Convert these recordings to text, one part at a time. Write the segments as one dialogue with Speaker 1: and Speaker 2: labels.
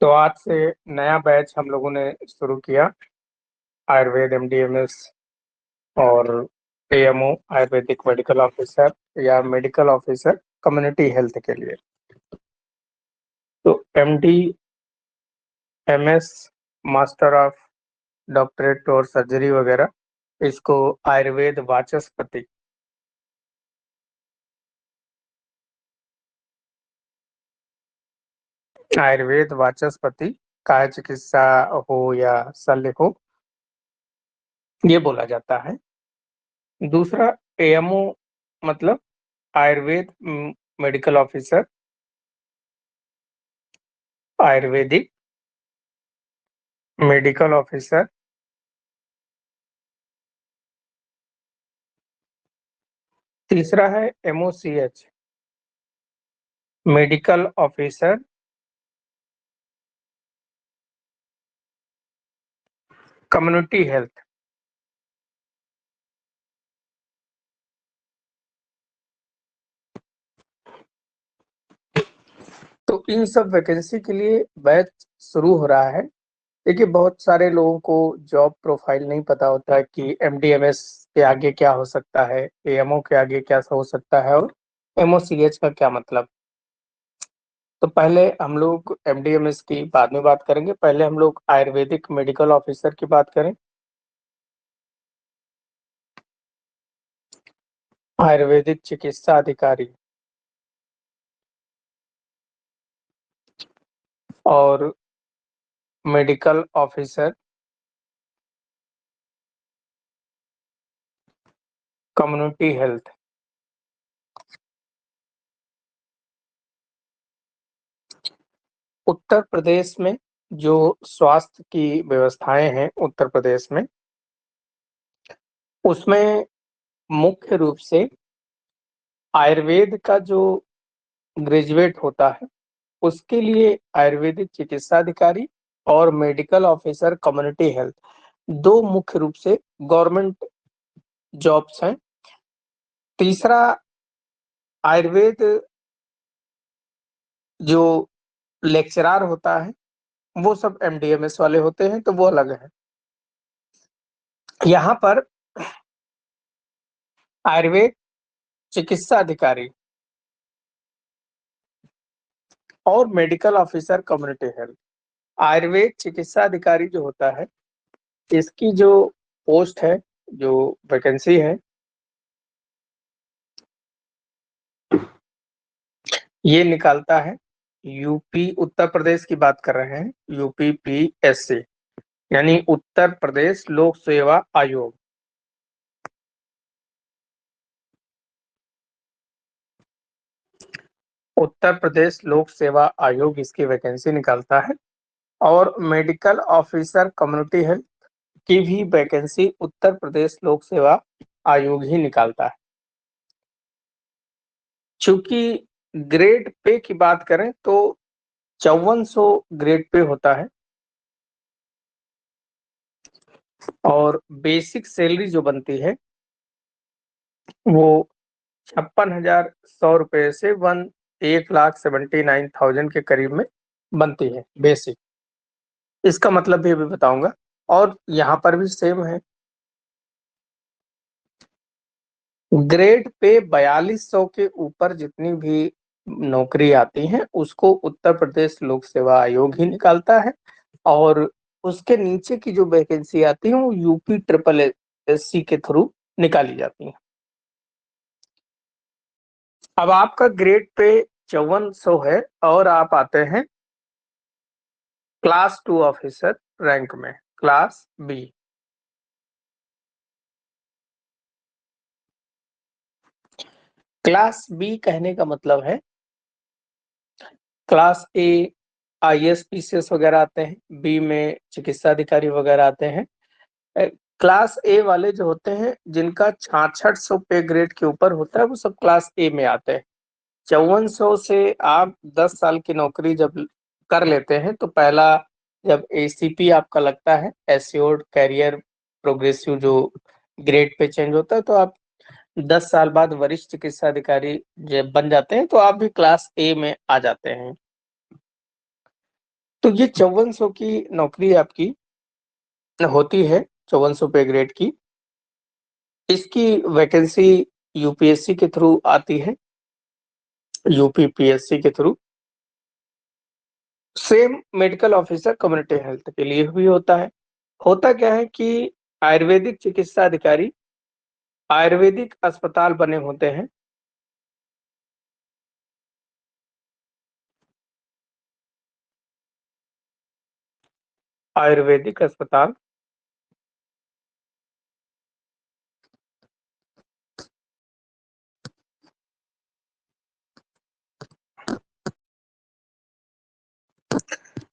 Speaker 1: तो आज से नया बैच हम लोगों ने शुरू किया आयुर्वेद एमडीएमएस और एएमओ आयुर्वेदिक मेडिकल ऑफिसर या मेडिकल ऑफिसर कम्युनिटी हेल्थ के लिए। तो MD MS master of doctorate और सर्जरी वगैरह इसको आयुर्वेद वाचस्पति काय चिकित्सा हो या शल्य हो ये बोला जाता है। दूसरा एएमओ मतलब Ayurveda medical officer Ayurvedic medical officer. तीसरा है एमओसीएच मेडिकल ऑफिसर कम्युनिटी हेल्थ। तो इन सब वैकेंसी के लिए बैच शुरू हो रहा है। देखिए, बहुत सारे लोगों को जॉब प्रोफाइल नहीं पता होता है कि एमडीएमएस के आगे क्या हो सकता है, एएमओ के आगे क्या हो सकता है और एमओसीएच का क्या मतलब। तो पहले हम लोग एमडीएमएस की बाद में बात करेंगे, पहले हम लोग आयुर्वेदिक मेडिकल ऑफिसर की बात करें। आयुर्वेदिक चिकित्सा अधिकारी और medical officer community health. Uttar Pradesh में जो स्वास्थ्य की व्यवस्थाएं हैं उत्तर प्रदेश में, उसमें मुख्य रूप से आयुर्वेद का जो ग्रेजुएट होता है उसके लिए आयुर्वेदिक चिकित्सा अधिकारी और मेडिकल ऑफिसर कम्युनिटी हेल्थ दो मुख्य रूप से गवर्नमेंट जॉब्स हैं। तीसरा आयुर्वेद जो लेक्चरार होता है वो सब एमडीएमएस वाले होते हैं, तो वो अलग है। यहाँ पर आयुर्वेद चिकित्सा अधिकारी और medical officer community health. Ayurveda चिकित्सा अधिकारी जो होता है इसकी जो पोस्ट है, जो वैकेंसी है, ये निकालता है यूपी, उत्तर प्रदेश की बात कर रहे हैं, यूपी पीएससी यानी उत्तर प्रदेश लोक सेवा आयोग। उत्तर प्रदेश लोक सेवा आयोग इसकी वैकेंसी निकालता है और मेडिकल ऑफिसर कम्युनिटी हेल्थ की भी वैकेंसी उत्तर प्रदेश लोक सेवा आयोग ही निकालता है। चूंकि ग्रेड पे की बात करें तो 5400 ग्रेड पे होता है और बेसिक सैलरी जो बनती है वो 56,100 रुपए से 1,79,000 के करीब में बनती है बेसिक। इसका मतलब भी अभी बताऊंगा। और यहाँ पर भी सेम है, ग्रेड पे 4200 के ऊपर जितनी भी नौकरी आती है उसको उत्तर प्रदेश लोक सेवा आयोग ही निकालता है और उसके नीचे की जो वैकेंसी आती है वो यूपी ट्रिपल एससी के थ्रू निकाली जाती है। अब आपका ग्रेड पे 5400 है और आप आते हैं क्लास 2 ऑफिसर रैंक में, क्लास बी। क्लास बी कहने का मतलब है क्लास ए आईएएस पीसीएस वगैरह आते हैं, बी में चिकित्सा अधिकारी वगैरह आते हैं। क्लास ए वाले जो होते हैं जिनका 6600 पे ग्रेड के ऊपर होता है वो सब क्लास ए में आते हैं। 5400 से आप 10 साल की नौकरी जब कर लेते हैं तो पहला जब एसीपी आपका लगता है, एस्योर्ड कैरियर प्रोग्रेसिव जो ग्रेड पे चेंज होता है, तो आप 10 साल बाद वरिष्ठ चिकित्सा अधिकारी जब बन जाते हैं तो आप भी क्लास ए में आ जाते हैं। तो ये 5400 की नौकरी आपकी होती है, 5400 पे ग्रेड की। इसकी वैकेंसी यूपीएससी के थ्रू आती है, यूपीपीएससी के through. Same medical officer community health के लिए भी होता है। होता क्या है कि आयुर्वेदिक चिकित्सा अधिकारी आयुर्वेदिक अस्पताल बने होते हैं। आयुर्वेदिक अस्पताल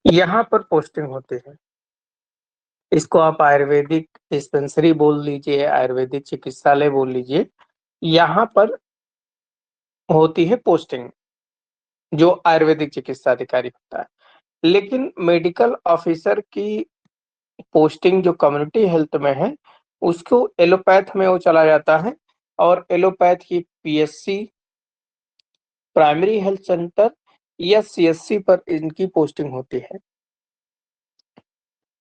Speaker 1: यहाँ पर पोस्टिंग होती है। इसको आप आयुर्वेदिक डिस्पेंसरी बोल लीजिए, आयुर्वेदिक चिकित्सालय बोल लीजिए। यहाँ पर होती है पोस्टिंग, जो आयुर्वेदिक चिकित्सा अधिकारी होता है। लेकिन मेडिकल ऑफिसर की पोस्टिंग जो कम्युनिटी हेल्थ में है, उसको एलोपैथ में वो चला जाता है। और एलोपैथ की पीएससी, प्राइमरी हेल्थ सेंटर या सीएससी पर इनकी पोस्टिंग होती है।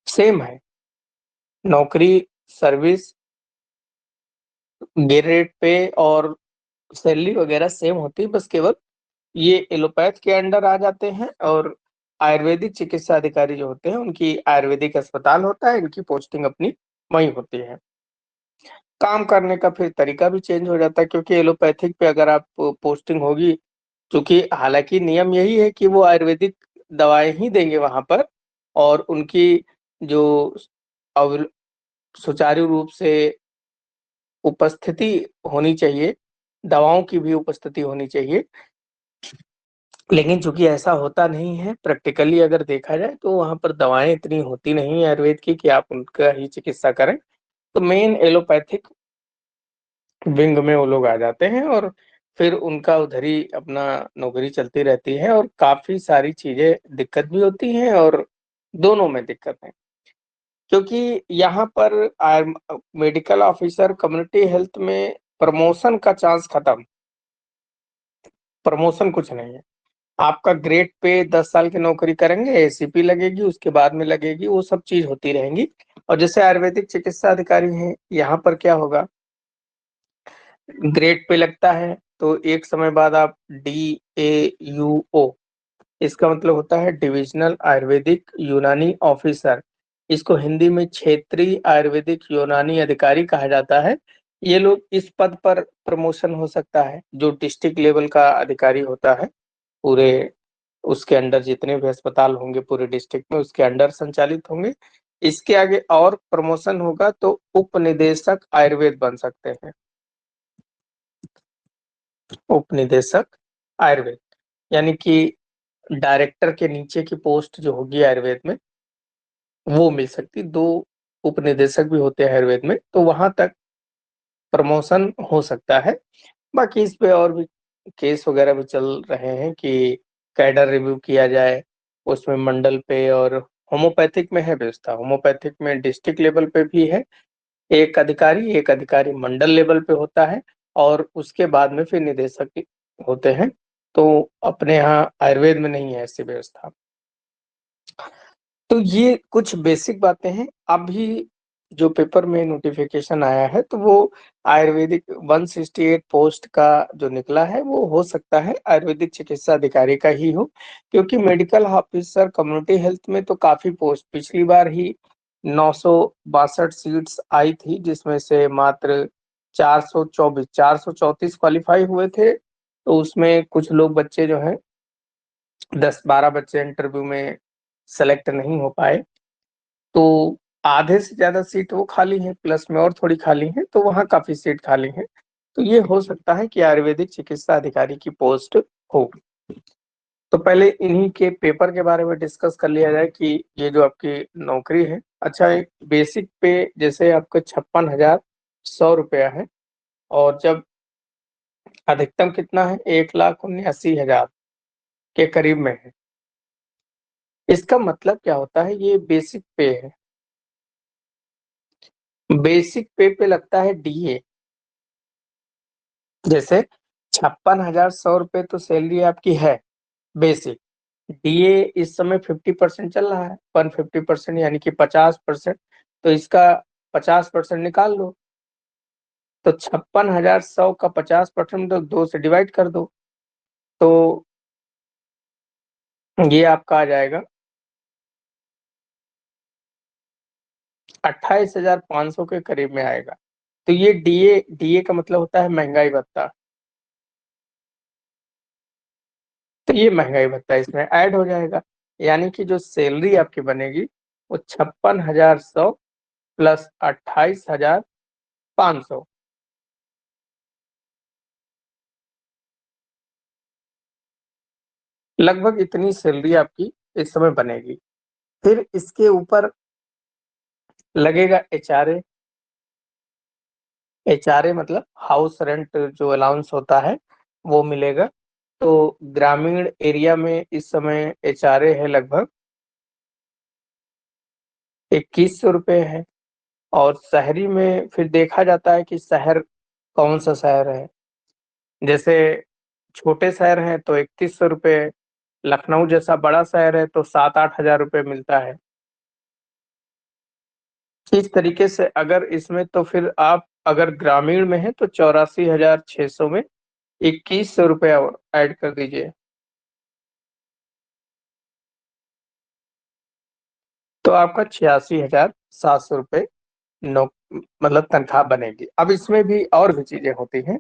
Speaker 1: सेम है, नौकरी, सर्विस, ग्रेड पे और सैलरी वगैरह सेम होती है। बस केवल ये एलोपैथ के अंडर आ जाते हैं, और आयुर्वेदिक चिकित्सा अधिकारी जो होते हैं उनकी आयुर्वेदिक अस्पताल होता है, इनकी पोस्टिंग अपनी वहीं होती है। काम करने का फिर तरीका भी चेंज हो जाता है, क्योंकि एलोपैथिक पे अगर आप पोस्टिंग होगी, क्योंकि हालांकि नियम यही है कि वो आयुर्वेदिक दवाएं ही देंगे वहां पर, और उनकी जो अव सुचारू रूप से उपस्थिति होनी चाहिए, दवाओं की भी उपस्थिति होनी चाहिए। लेकिन चूंकि ऐसा होता नहीं है, प्रैक्टिकली अगर देखा जाए तो वहां पर दवाएं इतनी होती नहीं है आयुर्वेद की कि आप उनका ही चिकित्सा करें। तो मेन एलोपैथिक विंग में वो लोग आ जाते हैं, और फिर उनका उधर ही अपना नौकरी चलती रहती है, और काफी सारी चीजें दिक्कत भी होती हैं, और दोनों में दिक्कत है। क्योंकि यहाँ पर मेडिकल ऑफिसर कम्युनिटी हेल्थ में प्रमोशन का चांस खत्म, प्रमोशन कुछ नहीं है। आपका ग्रेड पे 10 साल की नौकरी करेंगे, एसीपी लगेगी, उसके बाद में लगेगी, वो सब चीज होती रहेंगी। और जैसे आयुर्वेदिक चिकित्सा अधिकारी हैं, यहाँ पर क्या होगा, ग्रेड पे लगता है तो एक समय बाद आप DAUO, इसका मतलब होता है डिविजनल आयुर्वेदिक यूनानी ऑफिसर। इसको हिंदी में क्षेत्रीय आयुर्वेदिक यूनानी अधिकारी कहा जाता है। ये लोग, इस पद पर प्रमोशन हो सकता है, जो डिस्ट्रिक्ट लेवल का अधिकारी होता है, पूरे उसके अंडर जितने भी अस्पताल होंगे पूरे डिस्ट्रिक्ट में उसके अंडर संचालित होंगे। इसके आगे और प्रमोशन होगा तो उप निदेशक आयुर्वेद बन सकते हैं, उप निदेशक आयुर्वेद, यानी कि डायरेक्टर के नीचे की पोस्ट जो होगी आयुर्वेद में, वो मिल सकती। दो उप निदेशक भी होते हैं आयुर्वेद में, तो वहां तक प्रमोशन हो सकता है। बाकी इस पे और भी केस वगैरह भी चल रहे हैं कि कैडर रिव्यू किया जाए, उसमें मंडल पे, और होम्योपैथिक में है व्यवस्था, होम्योपैथिक में डिस्ट्रिक्ट लेवल पे भी है, एक अधिकारी मंडल लेवल पे होता है, और उसके बाद में फिर निदेशक होते हैं। तो अपने यहाँ आयुर्वेद में नहीं है ऐसी व्यवस्था। तो ये कुछ बेसिक बातें हैं। अभी जो पेपर में नोटिफिकेशन आया है, तो वो आयुर्वेदिक 168 पोस्ट का जो निकला है, वो हो सकता है आयुर्वेदिक चिकित्सा अधिकारी का ही हो, क्योंकि मेडिकल ऑफिसर कम्युनिटी हेल्थ में तो काफी पोस्ट, पिछली बार ही 962 सीट्स आई थी, जिसमें से मात्र 434 क्वालिफाई हुए थे। तो उसमें कुछ लोग बच्चे जो हैं, 10-12 बच्चे इंटरव्यू में सेलेक्ट नहीं हो पाए। तो आधे से ज्यादा सीट वो खाली हैं, प्लस में और थोड़ी खाली हैं, तो वहाँ काफी सीट खाली हैं। तो ये हो सकता है कि आयुर्वेदिक चिकित्सा अधिकारी की पोस्ट हो। तो पहले इन्हीं के पेपर के बारे में डिस्कस कर लिया जाए कि ये जो आपकी नौकरी है, अच्छा, एक बेसिक पे जैसे आपका 56,100 रुपया है, और जब अधिकतम कितना है, 1,79,000 के करीब में है। इसका मतलब क्या होता है, ये बेसिक पे है। बेसिक पे लगता है DA। जैसे 56,100 रुपये तो सैलरी आपकी है बेसिक, डीए इस समय 50% चल रहा है, 150% यानी कि 50%, तो इसका 50% निकाल लो। तो 56,100 का 50% तो 2 से डिवाइड कर दो, तो ये आपका आ जाएगा 28,500 के करीब में आएगा। तो ये डीए डीए का मतलब होता है महंगाई भत्ता। तो ये महंगाई भत्ता इसमें ऐड हो जाएगा, यानी कि जो सैलरी आपकी बनेगी वो 56,100 प्लस 28,500, लगभग इतनी सैलरी आपकी इस समय बनेगी। फिर इसके ऊपर लगेगा एचआरए। एचआरए मतलब हाउस रेंट जो अलाउंस होता है वो मिलेगा। तो ग्रामीण एरिया में इस समय एचआरए है लगभग 2100 रुपये है। और शहरी में फिर देखा जाता है कि शहर कौन सा शहर है। जैसे छोटे शहर हैं तो 3100 रुपये, लखनऊ जैसा बड़ा शहर है तो 7-8 हजार रुपये मिलता है। इस तरीके से अगर इसमें तो फिर आप अगर ग्रामीण में है तो 84,600 में 2100 रुपये और ऐड कर दीजिए, तो आपका 86,700 रुपये नौ मतलब तनख्वाह बनेगी। अब इसमें भी और भी चीजें होती हैं,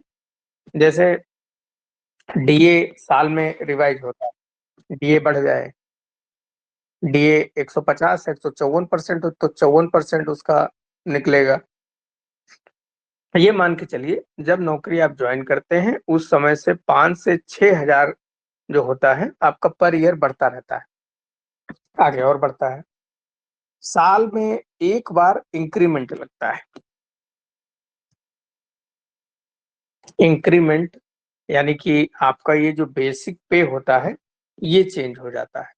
Speaker 1: जैसे डीए साल में रिवाइज होता है, डीए बढ़ जाए, डीए 150 है तो 54%, तो 54% उसका निकलेगा। ये मान के चलिए जब नौकरी आप ज्वाइन करते हैं उस समय से 5 से 6 हजार जो होता है आपका पर ईयर बढ़ता रहता है, आगे और बढ़ता है। साल में एक बार इंक्रीमेंट लगता है। इंक्रीमेंट यानी कि आपका ये जो बेसिक पे होता है ये चेंज हो जाता है।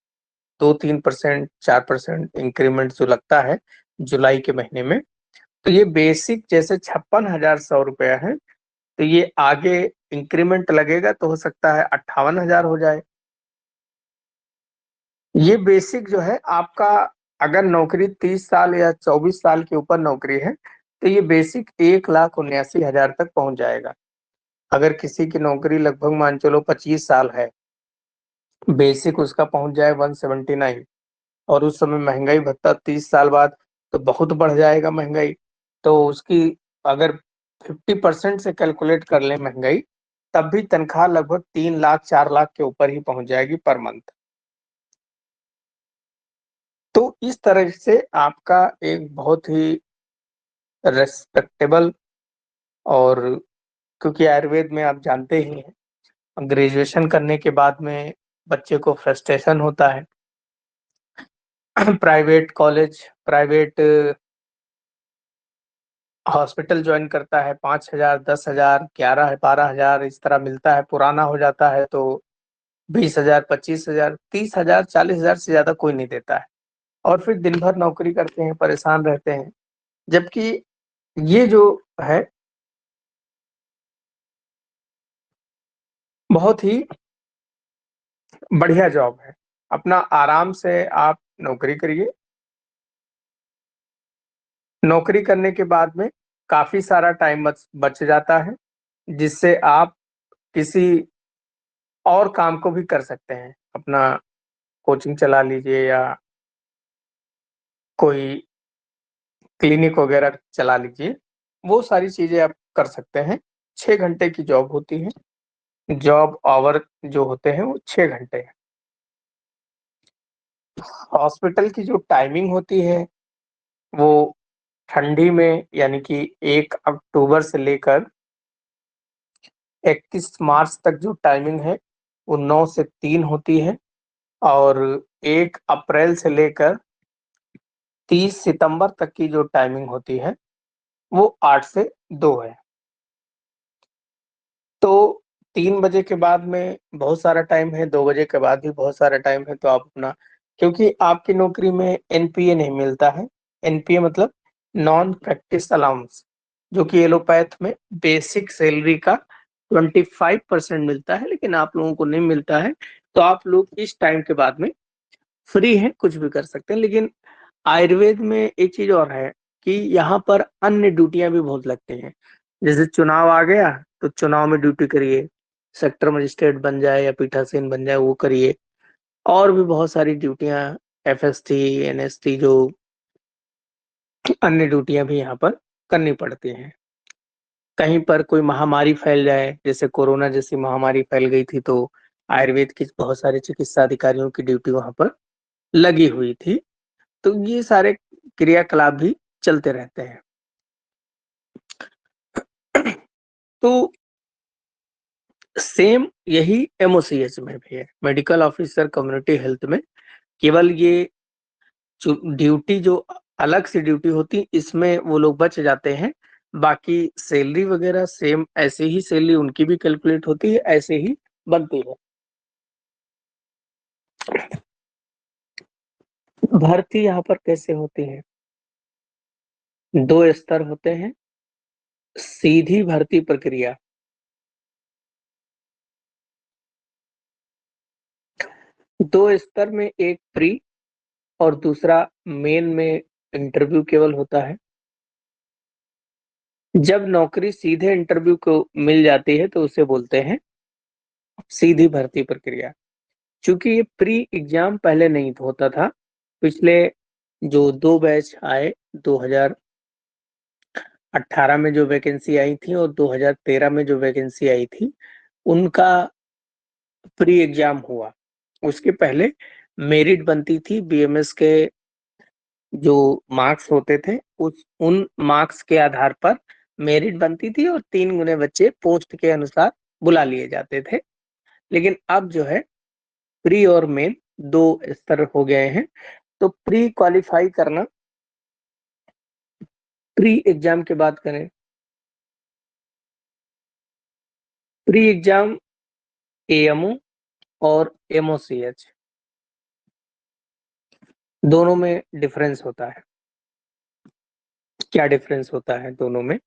Speaker 1: 2-3%, 4% इंक्रीमेंट जो लगता है जुलाई के महीने में, तो ये बेसिक जैसे 56,100 रुपया है, तो ये आगे इंक्रीमेंट लगेगा तो हो सकता है 58,000 हो जाए। ये बेसिक जो है आपका, अगर नौकरी 30 साल या 24 साल के ऊपर नौकरी है तो ये बेसिक 1,79,000 तक पहुंच जाएगा। अगर किसी की नौकरी लगभग मान चलो 25 साल है, बेसिक उसका पहुंच जाए 179, और उस समय महंगाई भत्ता 30 साल बाद तो बहुत बढ़ जाएगा महंगाई। तो उसकी अगर 50% से कैलकुलेट कर ले महंगाई, तब भी तनख्वाह लगभग 3 लाख 4 लाख के ऊपर ही पहुंच जाएगी पर मंथ। तो इस तरह से आपका एक बहुत ही रेस्पेक्टेबल, और क्योंकि आयुर्वेद में आप जानते ही हैं ग्रेजुएशन करने के बाद में बच्चे को फ्रस्ट्रेशन होता है। Private college, private hospital join करता है, 5,000, 10,000, 11, 12,000 इस तरह मिलता है। पुराना हो जाता है तो 20,000, 25,000, 30,000, 40,000 से ज्यादा कोई नहीं देता है। और फिर दिन भर नौकरी करते हैं, परेशान रहते हैं। जबकि ये जो है बहुत ही बढ़िया जॉब है। अपना आराम से आप नौकरी करिए। नौकरी करने के बाद में काफी सारा टाइम बच बच जाता है, जिससे आप किसी और काम को भी कर सकते हैं। अपना कोचिंग चला लीजिए या कोई क्लिनिक वगैरह चला लीजिए, वो सारी चीजें आप कर सकते हैं। 6 घंटे की जॉब होती है, जॉब आवर जो होते हैं वो 6 घंटे हैं। हॉस्पिटल की जो टाइमिंग होती है वो ठंडी में यानी कि 1 अक्टूबर से लेकर 31 मार्च तक जो टाइमिंग है वो 9 से 3 होती है। और 1 अप्रैल से लेकर 30 सितंबर तक की जो टाइमिंग होती है वो 8 से 2 है। तो 3 बजे के बाद में बहुत सारा टाइम है, 2 बजे के बाद भी बहुत सारा टाइम है, तो आप अपना, क्योंकि आपकी नौकरी में एनपीए नहीं मिलता है। एनपीए मतलब नॉन प्रैक्टिस अलाउंस, जो कि एलोपैथ में बेसिक सैलरी का 25% मिलता है, लेकिन आप लोगों को नहीं मिलता है। तो आप लोग इस टाइम के बाद में फ्री हैं, कुछ भी कर सकते हैं। लेकिन आयुर्वेद में एक चीज़ और है कि यहाँ पर अन्य ड्यूटियाँ भी बहुत लगती हैं। जैसे चुनाव आ गया, तो चुनाव में ड्यूटी करिए, सेक्टर मजिस्ट्रेट बन जाए या पीठासीन बन जाए, वो करिए। और भी बहुत सारी ड्यूटियाँ, एफएसटी, एनएसटी, जो अन्य ड्यूटियाँ भी यहाँ पर करनी पड़ती हैं। कहीं पर कोई महामारी फैल जाए, जैसे कोरोना जैसी महामारी फैल गई थी, तो आयुर्वेद के बहुत सारे चिकित्सा अधिकारियों की ड्यूटी वहाँ पर लगी हुई थी। तो ये सारे क्रियाकलाप भी चलते रहते हैं। तो सेम यही एमओसीएच में भी है, मेडिकल ऑफिसर कम्युनिटी हेल्थ में। केवल ये ड्यूटी जो अलग से ड्यूटी होती, इसमें वो लोग बच जाते हैं। बाकी सैलरी वगैरह सेम, ऐसे ही सैलरी उनकी भी कैलकुलेट होती है, ऐसे ही बनती है। भर्ती यहाँ पर कैसे होती है? 2 स्तर होते हैं। सीधी भर्ती प्रक्रिया, 2 स्तर में, एक प्री और दूसरा मेन में इंटरव्यू केवल होता है। जब नौकरी सीधे इंटरव्यू को मिल जाती है तो उसे बोलते हैं सीधी भर्ती प्रक्रिया। चूंकि ये प्री एग्जाम पहले नहीं होता था, पिछले जो 2 बैच आए, 2018 में जो वैकेंसी आई थी और 2013 में जो वैकेंसी आई थी, उनका प्री एग्जाम हुआ। उसके पहले मेरिट बनती थी, बीएमएस के जो मार्क्स होते थे, उस उन मार्क्स के आधार पर मेरिट बनती थी और 3 गुने बच्चे पोस्ट के अनुसार बुला लिए जाते थे। लेकिन अब जो है, प्री और मेन 2 स्तर हो गए हैं। तो प्री क्वालीफाई करना, प्री एग्जाम की बात करें, प्री एग्जाम एएमओ और एमओसीएच दोनों में डिफरेंस होता है। क्या डिफरेंस होता है दोनों में?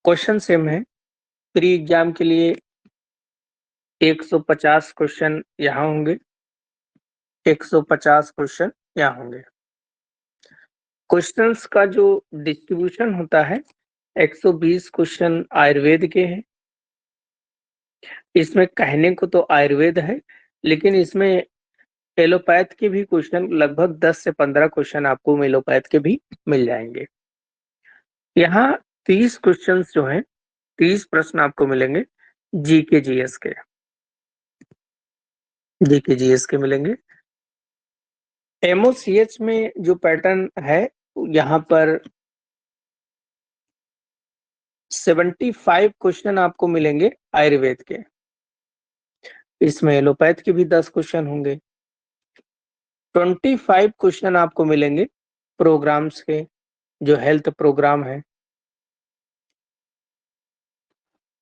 Speaker 1: क्वेश्चन सेम है। प्री एग्जाम के लिए 150 क्वेश्चन यहाँ होंगे, 150 क्वेश्चन यहाँ होंगे। क्वेश्चंस का जो डिस्ट्रीब्यूशन होता है, 120 क्वेश्चन आयुर्वेद के हैं। इसमें कहने को तो आयुर्वेद है, लेकिन इसमें एलोपैथ के भी क्वेश्चन, लगभग 10 से 15 क्वेश्चन आपको एलोपैथ के भी मिल जाएंगे। यहाँ 30 क्वेश्चंस जो हैं, 30 प्रश्न आपको मिलेंगे जीके जीएस के, जीके जीएस के मिलेंगे। एमओसीएच में जो पैटर्न है, यहाँ पर 75 क्वेश्चन आपको मिलेंगे आयुर्वेद के। इसमें एलोपैथ के भी 10 क्वेश्चन होंगे। 25 क्वेश्चन आपको मिलेंगे प्रोग्राम्स के, जो हेल्थ प्रोग्राम है।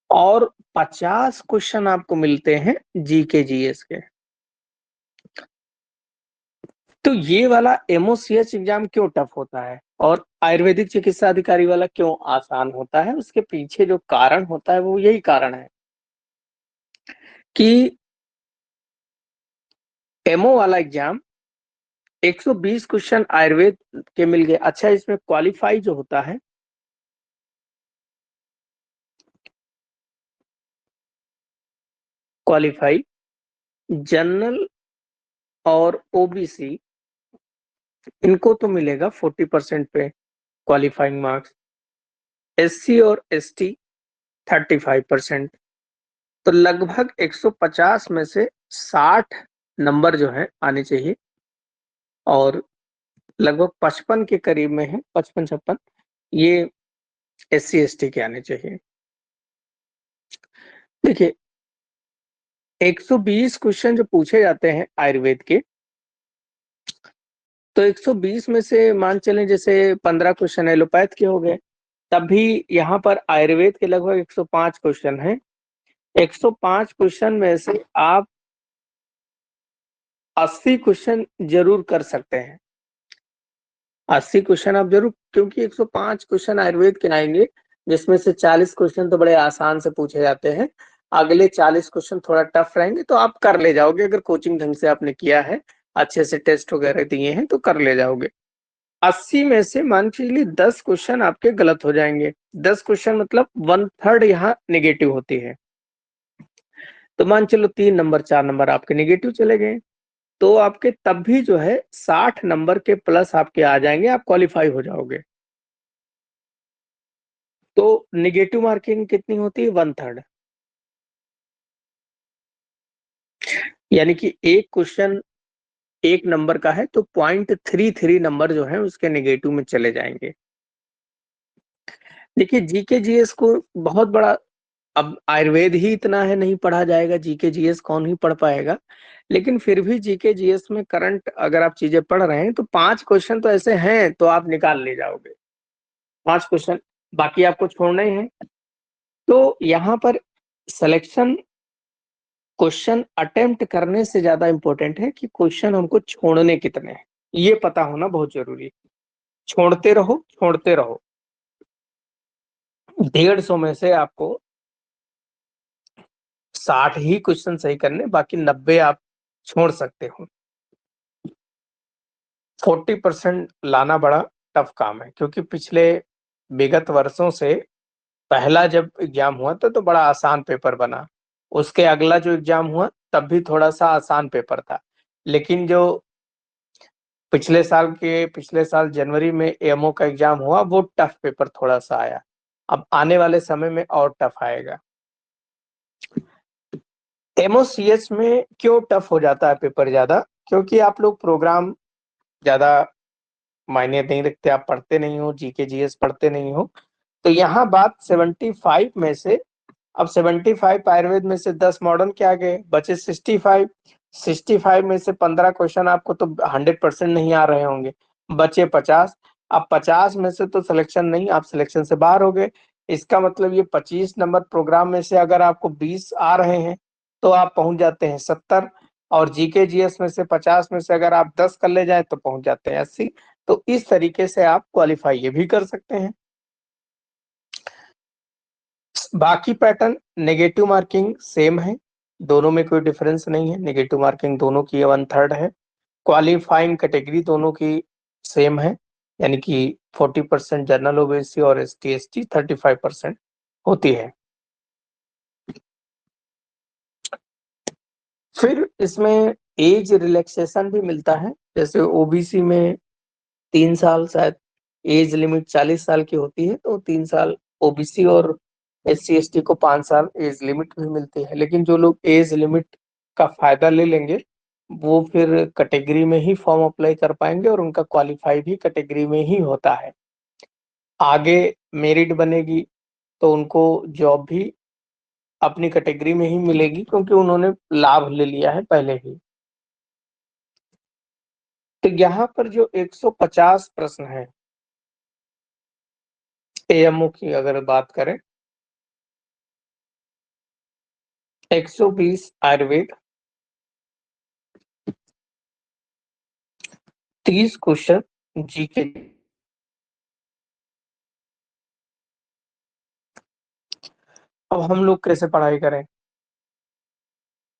Speaker 1: और 50 क्वेश्चन आपको मिलते हैं जीके जीएस के। तो ये वाला एमओसीएच एग्जाम क्यों टफ होता है और आयुर्वेदिक चिकित्सा अधिकारी वाला क्यों आसान होता है? उसके पीछे जो कारण होता है, वो यही कारण है कि एमओ वाला एग्जाम 120 क्वेश्चन आयुर्वेद के मिल गए। अच्छा, इसमें क्वालिफाई जो होता है, क्वालिफाई जनरल और ओबीसी, इनको तो मिलेगा 40% पे क्वालिफाइंग मार्क्स। एससी और एसटी 35%। तो लगभग 150 में से 60 नंबर जो है आने चाहिए, और लगभग 55 के करीब में है, 55-56 ये एससी एसटी के आने चाहिए। देखिए, 120 क्वेश्चन जो पूछे जाते हैं आयुर्वेद के, तो 120 में से मान चलें जैसे 15 क्वेश्चन एलोपैथ के हो गए, तब भी यहाँ पर आयुर्वेद के लगभग 105 क्वेश्चन हैं। 105 क्वेश्चन में से आप 80 क्वेश्चन जरूर कर सकते हैं। 80 क्वेश्चन आप जरूर, क्योंकि 105 क्वेश्चन आयुर्वेद के आएंगे, जिसमें से 40 क्वेश्चन तो बड़े आसान से पूछे जाते हैं अगले 40 क्वेश्चन थोड़ा टफ रहेंगे तो आप कर ले जाओगे, अगर कोचिंग ढंग से आपने किया है, अच्छे से टेस्ट वगैरह दिए हैं तो कर ले जाओगे। 80 में से मान के चलिए 10 क्वेश्चन आपके गलत हो जाएंगे। 10 क्वेश्चन मतलब 1/3 यहाँ नेगेटिव होती है। तो मान चलो 3 नंबर 4 नंबर आपके नेगेटिव चले गए, तो आपके तब भी जो है 60 नंबर के प्लस आपके आ जाएंगे, आप क्वालिफाई हो जाओगे। तो नेगेटिव मार्किंग कितनी होती है? 1/3। यानी कि एक क्वेश्चन 1 नंबर का है तो 0.33 नंबर जो है उसके नेगेटिव में चले जाएंगे। देखिए जीके जीएस को बहुत बड़ा, अब आयुर्वेद ही इतना है, नहीं पढ़ा जाएगा, जीके जीएस कौन ही पढ़ पाएगा। लेकिन फिर भी जीके जीएस में करंट अगर आप चीजें पढ़ रहे हैं तो 5 क्वेश्चन तो ऐसे हैं तो आप निकाल ले जाओगे। 5 क्वेश्चन बाकी आपको छोड़ने हैं। तो यहाँ पर सिलेक्शन क्वेश्चन अटेम्प्ट करने से ज्यादा इंपॉर्टेंट है कि क्वेश्चन हमको छोड़ने कितने हैं, ये पता होना बहुत जरूरी है। छोड़ते रहो छोड़ते रहो। 150 में से आपको 60 ही क्वेश्चन सही करने, बाकी 90 आप छोड़ सकते हो। 40% लाना बड़ा टफ काम है, क्योंकि पिछले विगत वर्षों से पहला जब एग्जाम हुआ तो बड़ा आसान पेपर बना। उसके अगला जो एग्जाम हुआ तब भी थोड़ा सा आसान पेपर था। लेकिन जो पिछले साल जनवरी में एमओ का एग्जाम हुआ वो टफ पेपर थोड़ा सा आया। अब आने वाले समय में और टफ आएगा। एमओसीएच में क्यों टफ हो जाता है पेपर ज्यादा? क्योंकि आप लोग प्रोग्राम ज्यादा मायने नहीं रखते, आप पढ़ते नहीं हो, जीके जीएस पढ़ते नहीं हो। तो यहाँ बात 75 में से, अब 75 आयुर्वेद में से 10 मॉडर्न के आ गए, बचे 65। 65 में से 15 क्वेश्चन आपको तो 100% नहीं आ रहे होंगे, बचे 50। अब 50 में से तो सिलेक्शन नहीं, आप सिलेक्शन से बाहर हो गए। इसका मतलब ये 25 नंबर प्रोग्राम में से अगर आपको 20 आ रहे हैं तो आप पहुंच जाते हैं 70। और जीके जीएस में से 50 में से अगर आप 10 कर ले जाए तो पहुंच जाते हैं 80। तो इस तरीके से आप क्वालिफाई ये भी कर सकते हैं। बाकी पैटर्न नेगेटिव मार्किंग सेम है, दोनों में कोई डिफरेंस नहीं है, नेगेटिव मार्किंग दोनों की 1/3 है। क्वालिफाइंग कैटेगरी दोनों की सेम है, यानी कि 40% जनरल ओबीसी और एसटी एसटी 35% होती है। फिर इसमें एज रिलैक्सेशन भी मिलता है, जैसे ओबीसी में 3 साल शायद एज लिमिट 40 साल की होती है, तो 3 साल ओबीसी, और एससी एसटी को 5 साल एज लिमिट भी मिलती है। लेकिन जो लोग एज लिमिट का फायदा ले लेंगे वो फिर कैटेगरी में ही फॉर्म अप्लाई कर पाएंगे और उनका क्वालिफाई भी कैटेगरी में ही होता है। आगे मेरिट बनेगी तो उनको जॉब भी अपनी कैटेगरी में ही मिलेगी, क्योंकि उन्होंने लाभ ले लिया है पहले ही। तो यहाँ पर जो 150 प्रश्न है एएमओ की अगर बात करें, 120 आयुर्वेद, 30 क्वेश्चन जीके। अब हम लोग कैसे पढ़ाई करें?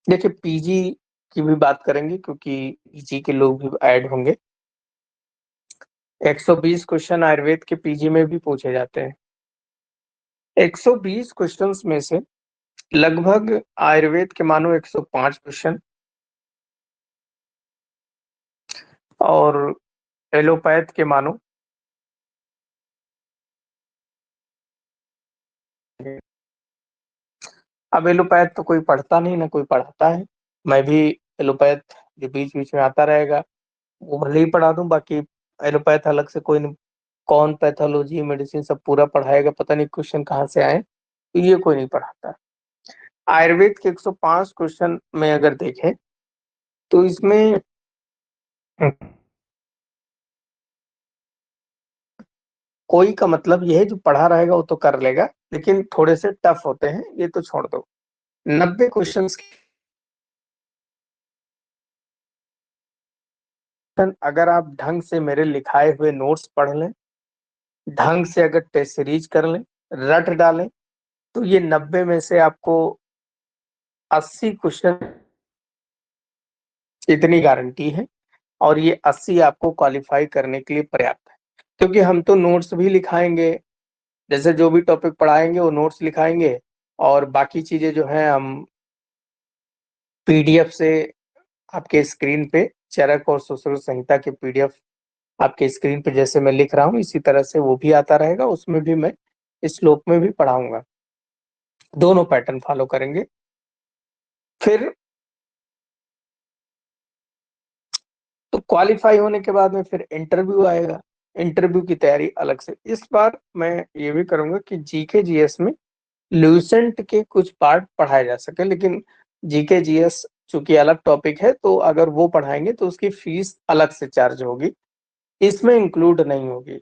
Speaker 1: देखिए पीजी की भी बात करेंगे क्योंकि पीजी के लोग भी ऐड होंगे। 120 क्वेश्चन आयुर्वेद के पीजी में भी पूछे जाते हैं। 120 क्वेश्चंस में से लगभग आयुर्वेद के मानो 105 क्वेश्चन और एलोपैथ के मानो, अब एलोपैथ तो कोई पढ़ता नहीं ना कोई पढ़ाता है। मैं भी एलोपैथ जो बीच बीच में आता रहेगा वो भले ही पढ़ा दूं, बाकी एलोपैथ अलग से कोई नहीं। कौन पैथोलॉजी मेडिसिन सब पूरा पढ़ाएगा, पता नहीं क्वेश्चन कहाँ से आए, तो ये कोई नहीं पढ़ाता। आयुर्वेद के 105 क्वेश्चन में अगर देखें तो इसमें कोई का मतलब ये है जो पढ़ा रहेगा वो तो कर लेगा, लेकिन थोड़े से टफ होते हैं, ये तो छोड़ दो। 90 क्वेश्चन अगर आप ढंग से मेरे लिखाए हुए नोट्स पढ़ लें, ढंग से अगर टेस्ट सीरीज कर लें, रट डालें, तो ये 90 में से आपको 80 क्वेश्चन, इतनी गारंटी है। और ये 80 आपको क्वालिफाई करने के लिए पर्याप्त है, क्योंकि हम तो नोट्स भी लिखाएंगे। जैसे जो भी टॉपिक पढ़ाएंगे वो नोट्स लिखाएंगे, और बाकी चीजें जो है हम पीडीएफ से आपके स्क्रीन पे, चरक और सुश्रुत संहिता के पीडीएफ आपके स्क्रीन पे जैसे मैं लिख रहा हूँ इसी तरह से वो भी आता रहेगा, उसमें भी मैं श्लोक में भी पढ़ाऊंगा। दोनों पैटर्न फॉलो करेंगे। फिर तो क्वालिफाई होने के बाद में फिर इंटरव्यू आएगा। इंटरव्यू की तैयारी अलग से इस बार मैं ये भी करूंगा कि जीके जीएस में लुसेंट के कुछ पार्ट पढ़ाए जा सके, लेकिन जीके जीएस चूंकि अलग टॉपिक है तो अगर वो पढ़ाएंगे तो उसकी फीस अलग से चार्ज होगी, इसमें इंक्लूड नहीं होगी।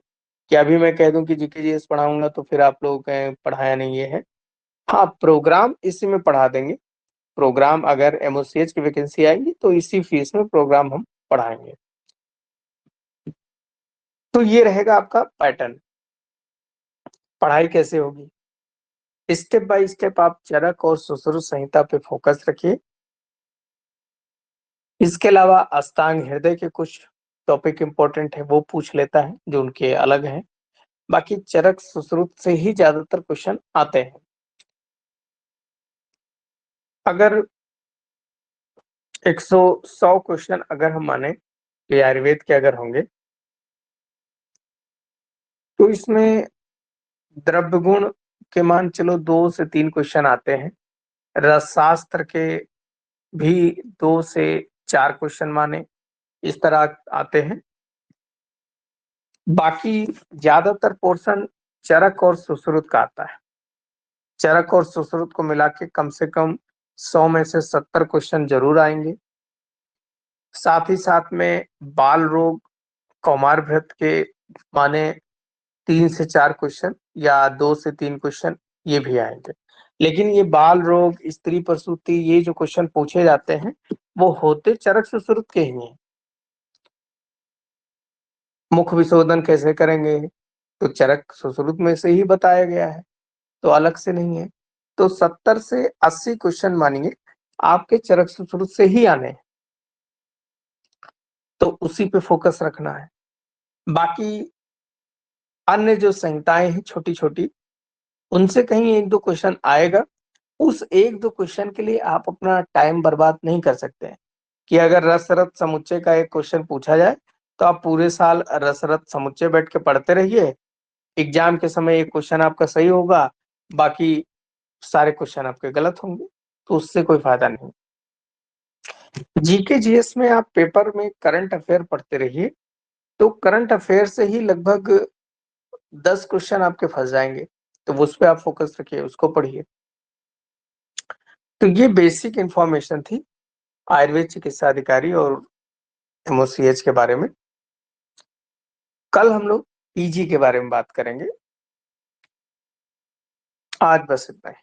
Speaker 1: कि अभी मैं कह दूं कि जीके जीएस पढ़ाऊंगा तो फिर आप लोग कहें पढ़ाया नहीं ये है। हाँ, प्रोग्राम इसी में पढ़ा देंगे। प्रोग्राम अगर एमओसीएच की वैकेंसी आएगी तो इसी फीस में प्रोग्राम हम पढ़ाएंगे। तो ये रहेगा आपका पैटर्न। पढ़ाई कैसे होगी? स्टेप बाय स्टेप आप चरक और सुश्रुत संहिता पे फोकस रखिए। इसके अलावा अष्टांग हृदय के कुछ टॉपिक इंपॉर्टेंट है वो पूछ लेता है जो उनके अलग हैं। बाकी चरक सुश्रुत से ही ज्यादातर क्वेश्चन आते हैं। अगर 100 क्वेश्चन अगर हम माने कि आयुर्वेद के अगर होंगे तो इसमें द्रव्य गुण के मान चलो 2 से 3 क्वेश्चन आते हैं। रसशास्त्र के भी 2 से 4 क्वेश्चन माने इस तरह आते हैं। बाकी ज्यादातर पोर्शन चरक और सुश्रुत का आता है। चरक और सुश्रुत को मिला के कम से कम 100 में से 70 क्वेश्चन जरूर आएंगे। साथ ही साथ में बाल रोग, कौमार व्रत के माने 3 से 4 क्वेश्चन या 2 से 3 क्वेश्चन ये भी आएंगे। लेकिन ये बाल रोग, स्त्री प्रसूति, ये जो क्वेश्चन पूछे जाते हैं वो होते चरक सुश्रुत के ही हैं। मुख विशोधन कैसे करेंगे तो चरक सुश्रुत में से ही बताया गया है, तो अलग से नहीं है। तो 70 से 80 क्वेश्चन मानिए आपके चरक सुश्रुत से ही आने हैं, तो उसी पे फोकस रखना है। बाकी अन्य जो संहिताएं हैं छोटी छोटी, उनसे कहीं 1-2 क्वेश्चन आएगा। उस 1-2 क्वेश्चन के लिए आप अपना टाइम बर्बाद नहीं कर सकते हैं। कि अगर रसरत समुच्चय का एक क्वेश्चन पूछा जाए तो आप पूरे साल रसरत समुच्चय बैठ के पढ़ते रहिए। एग्जाम के समय एक क्वेश्चन आपका सही होगा, बाकी सारे क्वेश्चन आपके गलत होंगे, तो उससे कोई फायदा नहीं। जीके जीएस में आप पेपर में करंट अफेयर पढ़ते रहिए, तो करंट अफेयर से ही लगभग 10 क्वेश्चन आपके फंस जाएंगे, तो उस पर आप फोकस रखिए, उसको पढ़िए। तो ये बेसिक इंफॉर्मेशन थी आयुर्वेद चिकित्सा अधिकारी और एमओसीएच के बारे में। कल हम लोग पीजी के बारे में बात करेंगे। आज बस इतना ही।